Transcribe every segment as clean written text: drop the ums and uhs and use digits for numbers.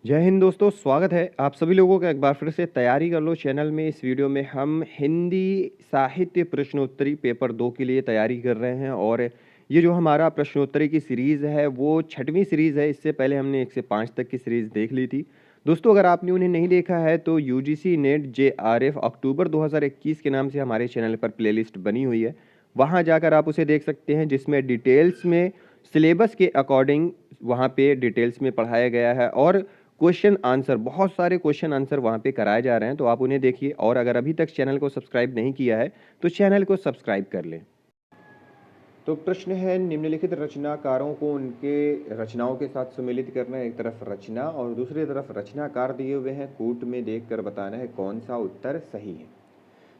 जय हिंद दोस्तों, स्वागत है आप सभी लोगों का एक बार फिर से तैयारी कर लो चैनल में। इस वीडियो में हम हिंदी साहित्य प्रश्नोत्तरी पेपर 2 के लिए तैयारी कर रहे हैं और ये जो हमारा प्रश्नोत्तरी की सीरीज़ है वो 6वीं सीरीज़ है। इससे पहले हमने 1 से 5 तक की सीरीज़ देख ली थी। दोस्तों, अगर आपने उन्हें नहीं देखा है तो यूजीसी नेट जेआरएफ अक्टूबर 2021 के नाम से हमारे चैनल पर प्लेलिस्ट बनी हुई है। वहाँ जाकर आप उसे देख सकते हैं, जिसमें डिटेल्स में सिलेबस के अकॉर्डिंग वहाँ पे डिटेल्स में पढ़ाया गया है और क्वेश्चन आंसर, बहुत सारे क्वेश्चन आंसर वहाँ पे कराए जा रहे हैं, तो आप उन्हें देखिए। और अगर अभी तक चैनल को सब्सक्राइब नहीं किया है तो चैनल को सब्सक्राइब कर लें। तो प्रश्न है, निम्नलिखित रचनाकारों को उनके रचनाओं के साथ सम्मिलित करना है। एक तरफ रचना और दूसरी तरफ रचनाकार दिए हुए हैं, कूट में देखकर बताना है कौन सा उत्तर सही है।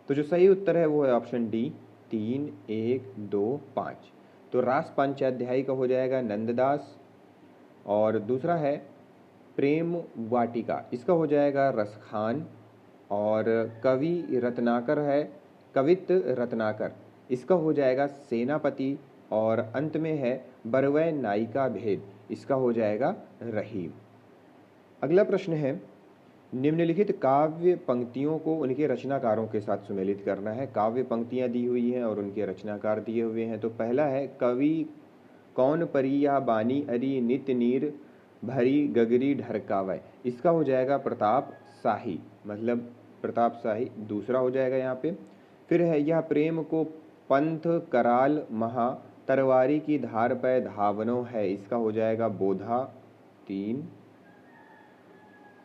तो जो सही उत्तर है वो है ऑप्शन डी, 3, 1, 2, 5। तो रास पंचाध्यायी का हो जाएगा नंददास, और दूसरा है प्रेम वाटिका, इसका हो जाएगा रसखान, और कवि रत्नाकर है कवित रत्नाकर, इसका हो जाएगा सेनापति, और अंत में है बरवै नायिका भेद, इसका हो जाएगा रहीम। अगला प्रश्न है, निम्नलिखित काव्य पंक्तियों को उनके रचनाकारों के साथ सुमेलित करना है। काव्य पंक्तियां दी हुई हैं और उनके रचनाकार दिए हुए हैं। तो पहला है, कवि कौन परिया बानी अरी नित नीर भरी गगरी ढरकावय, इसका हो जाएगा प्रताप शाही, मतलब प्रताप शाही दूसरा हो जाएगा यहाँ पे। फिर है, यह प्रेम को पंथ कराल महा तरवारी की धार पे धावनो है, इसका हो जाएगा बोधा 3।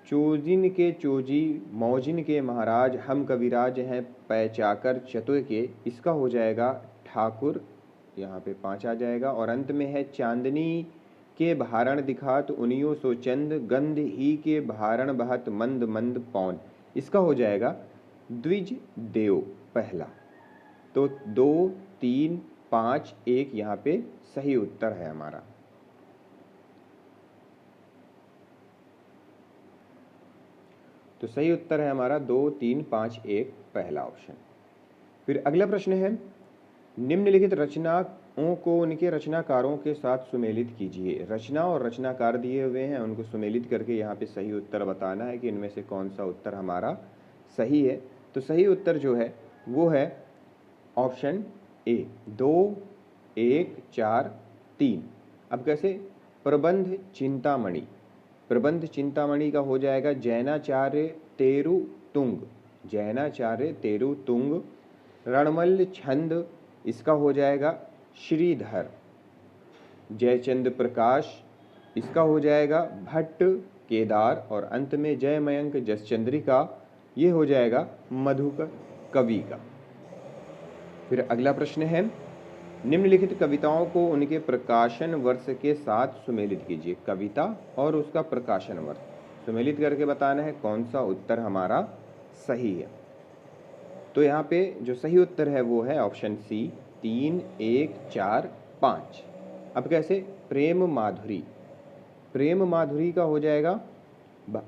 चोजिन के चोजी मौजिन के महाराज हम कविराज हैं पैचाकर चतुर के, इसका हो जाएगा ठाकुर, यहाँ पे 5 आ जाएगा। और अंत में है, चांदनी के भारण दिखात उनियो सो चंद गंध ही के भारण बहत मंद मंद पौन, इसका हो जाएगा द्विज देव पहला। तो 2, 3, 5, 1 यहाँ पे सही उत्तर है हमारा। तो सही उत्तर है हमारा 2, 3, 5, 1 पहला ऑप्शन। फिर अगला प्रश्न है, निम्नलिखित रचनाओं को उनके रचनाकारों के साथ सुमेलित कीजिए। रचना और रचनाकार दिए हुए हैं, उनको सुमेलित करके यहाँ पे सही उत्तर बताना है कि इनमें से कौन सा उत्तर हमारा सही है। तो सही उत्तर जो है वो है ऑप्शन ए, 2, 1, 4, 3। अब कैसे, प्रबंध चिंतामणि, प्रबंध चिंतामणि का हो जाएगा जैनाचार्य तेरु तुंग, जैनाचार्य तेरु तुंग। रणमल्ल छंद, इसका हो जाएगा श्रीधर। जयचंद प्रकाश, इसका हो जाएगा भट्ट केदार। और अंत में जय मयंक जसचंद्रिका, ये हो जाएगा मधुकर कवि का। फिर अगला प्रश्न है, निम्नलिखित कविताओं को उनके प्रकाशन वर्ष के साथ सुमेलित कीजिए। कविता और उसका प्रकाशन वर्ष सुमेलित करके बताना है कौन सा उत्तर हमारा सही है। तो यहाँ पे जो सही उत्तर है वो है ऑप्शन सी, 3, 1, 4, 5। अब कैसे, प्रेम माधुरी, प्रेम माधुरी का हो जाएगा,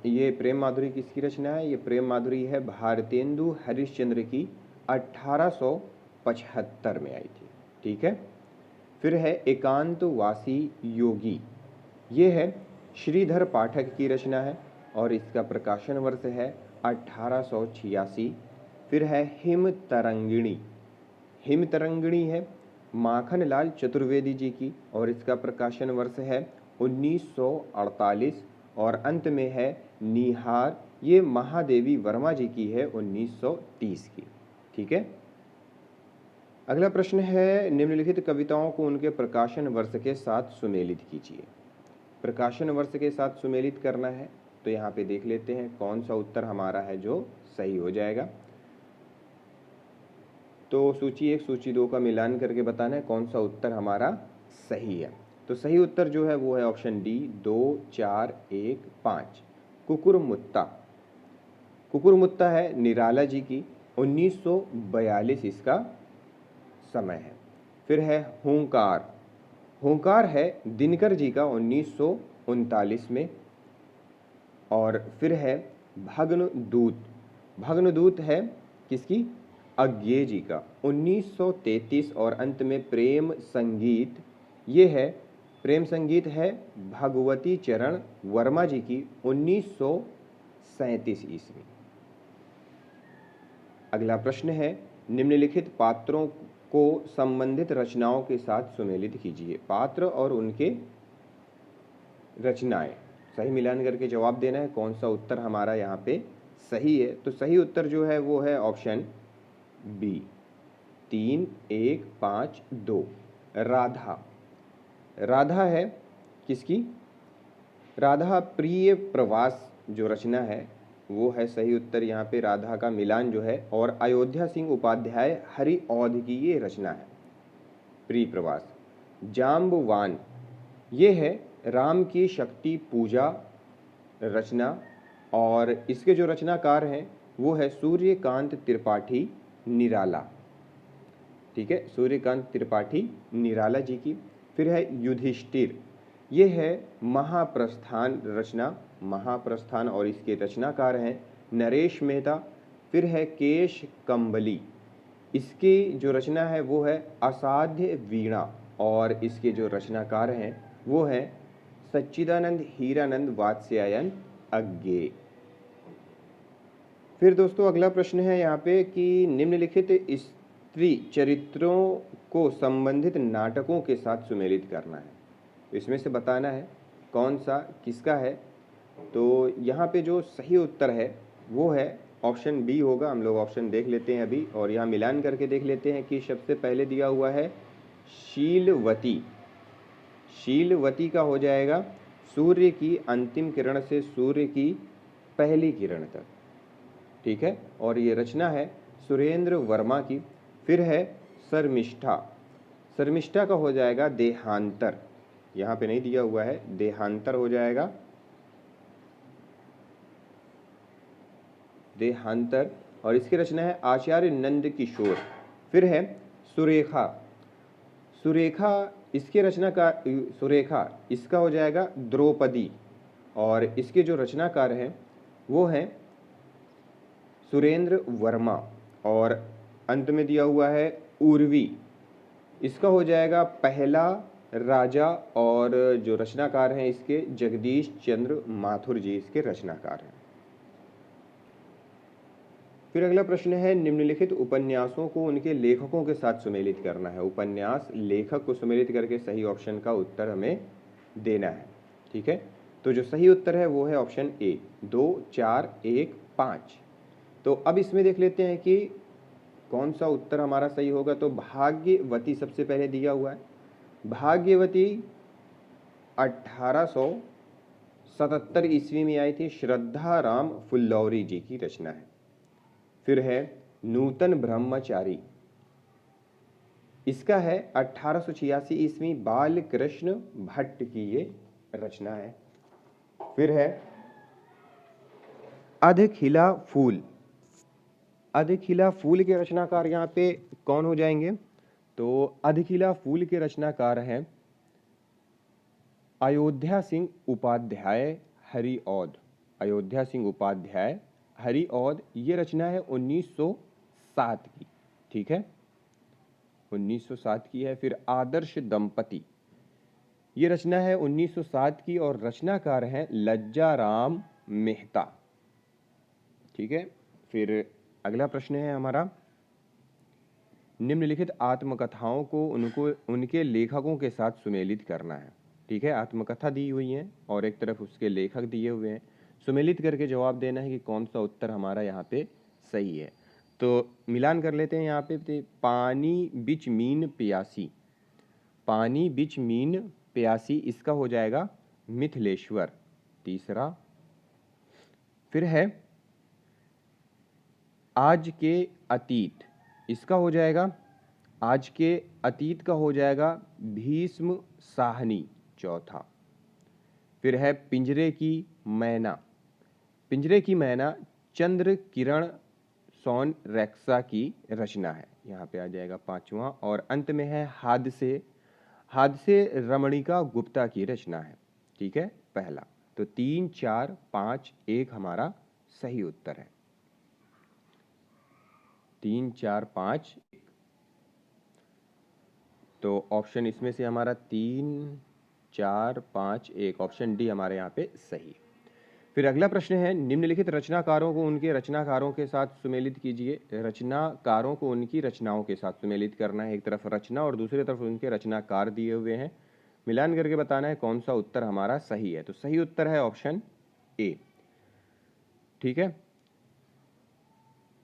ये प्रेम माधुरी किसकी रचना है? ये प्रेम माधुरी है भारतेंदु हरिश्चंद्र की, 1875 में आई थी। ठीक है। फिर है एकांतवासी योगी, ये है श्रीधर पाठक की रचना है और इसका प्रकाशन वर्ष है 1886। फिर है हिम तरंगिणी, हिम तरंगिणी है माखनलाल चतुर्वेदी जी की और इसका प्रकाशन वर्ष है 1948। और अंत में है निहार, ये महादेवी वर्मा जी की है 1930 की। ठीक है। अगला प्रश्न है, निम्नलिखित कविताओं को उनके प्रकाशन वर्ष के साथ सुमेलित कीजिए। प्रकाशन वर्ष के साथ सुमेलित करना है, तो यहाँ पे देख लेते हैं कौन सा उत्तर हमारा है जो सही हो जाएगा। तो सूची 1 सूची 2 का मिलान करके बताना है कौन सा उत्तर हमारा सही है। तो सही उत्तर जो है वो है ऑप्शन डी, 2, 4, 1, 5 कुकुरमुत्ता। कुकुरमुत्ता है निराला जी की, 1942 इसका समय है। फिर है हुंकार, हुंकार है दिनकर जी का 1939 में। और फिर है भग्नदूत, भग्नदूत है किसकी? अज्ञे जी का, 1933। और अंत में प्रेम संगीत, ये है प्रेम संगीत है भगवती चरण वर्मा जी की 1937 ईस्वी। अगला प्रश्न है निम्नलिखित पात्रों को संबंधित रचनाओं के साथ सुमेलित कीजिए। पात्र और उनके रचनाएं सही मिलान करके जवाब देना है। कौन सा उत्तर हमारा यहाँ पे सही है? तो सही उत्तर जो है वो है ऑप्शन बी 3, 1, 5, 2 राधा। राधा है किसकी? राधा प्रिय प्रवास जो रचना है वो है सही उत्तर यहाँ पे। राधा का मिलान जो है, और अयोध्या सिंह उपाध्याय हरि औध की ये रचना है प्रिय प्रवास। जाम्बवान ये है राम की शक्ति पूजा रचना, और इसके जो रचनाकार हैं वो है सूर्यकांत त्रिपाठी निराला। ठीक है, सूर्यकांत त्रिपाठी निराला जी की। फिर है युधिष्ठिर, ये है महाप्रस्थान रचना, महाप्रस्थान, और इसके रचनाकार हैं नरेश मेहता। फिर है केश कंबली, इसकी जो रचना है वो है असाध्य वीणा, और इसके जो रचनाकार हैं वो है सच्चिदानंद हीरानंद वात्स्यायन अज्ञे। फिर दोस्तों अगला प्रश्न है यहाँ पे कि निम्नलिखित स्त्री चरित्रों को संबंधित नाटकों के साथ सुमेलित करना है। इसमें से बताना है कौन सा किसका है। तो यहाँ पे जो सही उत्तर है वो है ऑप्शन बी होगा। हम लोग ऑप्शन देख लेते हैं अभी, और यहाँ मिलान करके देख लेते हैं कि सबसे पहले दिया हुआ है शीलवती। शीलवती का हो जाएगा सूर्य की अंतिम किरण से सूर्य की पहली किरण तक। ठीक है, और ये रचना है सुरेंद्र वर्मा की। फिर है शर्मिष्ठा, शर्मिष्ठा का हो जाएगा देहांतर, यहाँ पे नहीं दिया हुआ है, देहांतर हो जाएगा, देहांतर, और इसकी रचना है आचार्य नंद किशोर। फिर है सुरेखा, सुरेखा इसके रचना का सुरेखा इसका हो जाएगा द्रौपदी, और इसके जो रचनाकार हैं वो हैं सुरेंद्र वर्मा, और अंत में दिया हुआ है उर्वी, इसका हो जाएगा पहला राजा, और जो रचनाकार हैं इसके जगदीश चंद्र माथुर जी इसके रचनाकार हैं। फिर अगला प्रश्न है निम्नलिखित उपन्यासों को उनके लेखकों के साथ सुमेलित करना है। उपन्यास लेखक को सुमेलित करके सही ऑप्शन का उत्तर हमें देना है। ठीक है, तो जो सही उत्तर है वो है ऑप्शन ए 2, 4, 1, 5। तो अब इसमें देख लेते हैं कि कौन सा उत्तर हमारा सही होगा। तो भाग्यवती सबसे पहले दिया हुआ है। भाग्यवती 1877 ईस्वी में आई थी, श्रद्धा राम फुल्लौरी जी की रचना है। फिर है नूतन ब्रह्मचारी, इसका है 1886 ईस्वी बाल कृष्ण भट्ट की ये रचना है। फिर है अधखिला फूल, अधखिला फूल के रचनाकार यहाँ पे कौन हो जाएंगे? तो अधखिला फूल के रचनाकार हैं अयोध्या सिंह उपाध्याय हरिऔध। अयोध्या सिंह उपाध्याय हरिऔध, ये रचना है 1907 की। ठीक है, 1907 की है। फिर आदर्श दंपति, ये रचना है 1907 की, और रचनाकार हैं लज्जा राम मेहता। ठीक है, फिर अगला प्रश्न है हमारा निम्नलिखित आत्मकथाओं को उनके लेखकों के साथ सुमेलित करना है। ठीक है, आत्मकथा दी हुई है और एक तरफ उसके लेखक दिए हुए हैं। सुमेलित करके जवाब देना है कि कौन सा उत्तर हमारा यहाँ पे सही है। तो मिलान कर लेते हैं यहाँ पे। पानी बिच मीन प्यासी, पानी बिच मीन प्यासी, इसका हो जाएगा मिथिलेश्वर तीसरा। फिर है आज के अतीत, इसका हो जाएगा आज के अतीत का हो जाएगा भीष्म साहनी चौथा। फिर है पिंजरे की मैना, पिंजरे की मैना चंद्र किरण सोन रेक्सा की रचना है, यहाँ पे आ जाएगा पांचवा। और अंत में है हादसे, हादसे रमणिका गुप्ता की रचना है। ठीक है, पहला। तो 3, 4, 5, 1 हमारा सही उत्तर है। 3, 4, 5, 1। तो ऑप्शन इसमें से हमारा 3, 4 5 1 ऑप्शन डी हमारे यहाँ पे सही। फिर अगला प्रश्न है, निम्नलिखित रचनाकारों को उनके रचनाकारों के साथ सुमेलित कीजिए। रचनाकारों को उनकी रचनाओं के साथ सुमेलित करना है। एक तरफ रचना और दूसरी तरफ उनके रचनाकार दिए हुए हैं, मिलान करके बताना है कौन सा उत्तर हमारा सही है। तो सही उत्तर है ऑप्शन ए। ठीक है,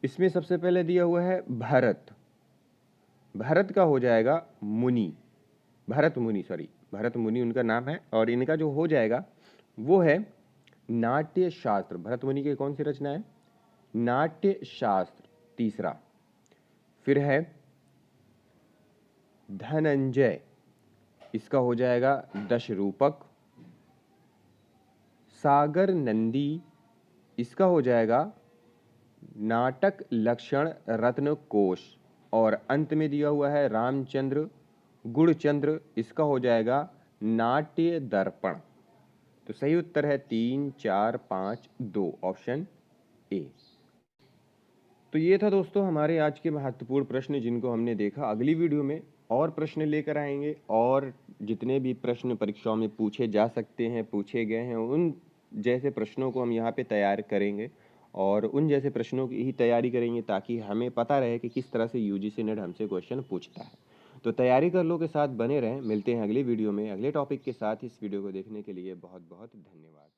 इसमें सबसे पहले दिया हुआ है भरत। भरत का हो जाएगा मुनि, भरत मुनि उनका नाम है, और इनका जो हो जाएगा वो है नाट्य शास्त्र। भरत मुनि की कौन सी रचना है? नाट्य शास्त्र, तीसरा। फिर है धनंजय, इसका हो जाएगा दशरूपक। सागर नंदी, इसका हो जाएगा नाटक लक्षण रत्न कोश। और अंत में दिया हुआ है रामचंद्र गुणचंद्र, इसका हो जाएगा नाट्य दर्पण। तो सही उत्तर है 3 4 5 2 ऑप्शन ए। तो ये था दोस्तों हमारे आज के महत्वपूर्ण प्रश्न जिनको हमने देखा। अगली वीडियो में और प्रश्न लेकर आएंगे, और जितने भी प्रश्न परीक्षाओं में पूछे जा सकते हैं, पूछे गए हैं, उन जैसे प्रश्नों को हम यहाँ पे तैयार करेंगे, और उन जैसे प्रश्नों की ही तैयारी करेंगे ताकि हमें पता रहे कि किस तरह से यूजीसी नेट हमसे क्वेश्चन पूछता है। तो तैयारी कर लो के साथ बने रहें। मिलते हैं अगली वीडियो में अगले टॉपिक के साथ। इस वीडियो को देखने के लिए बहुत बहुत धन्यवाद।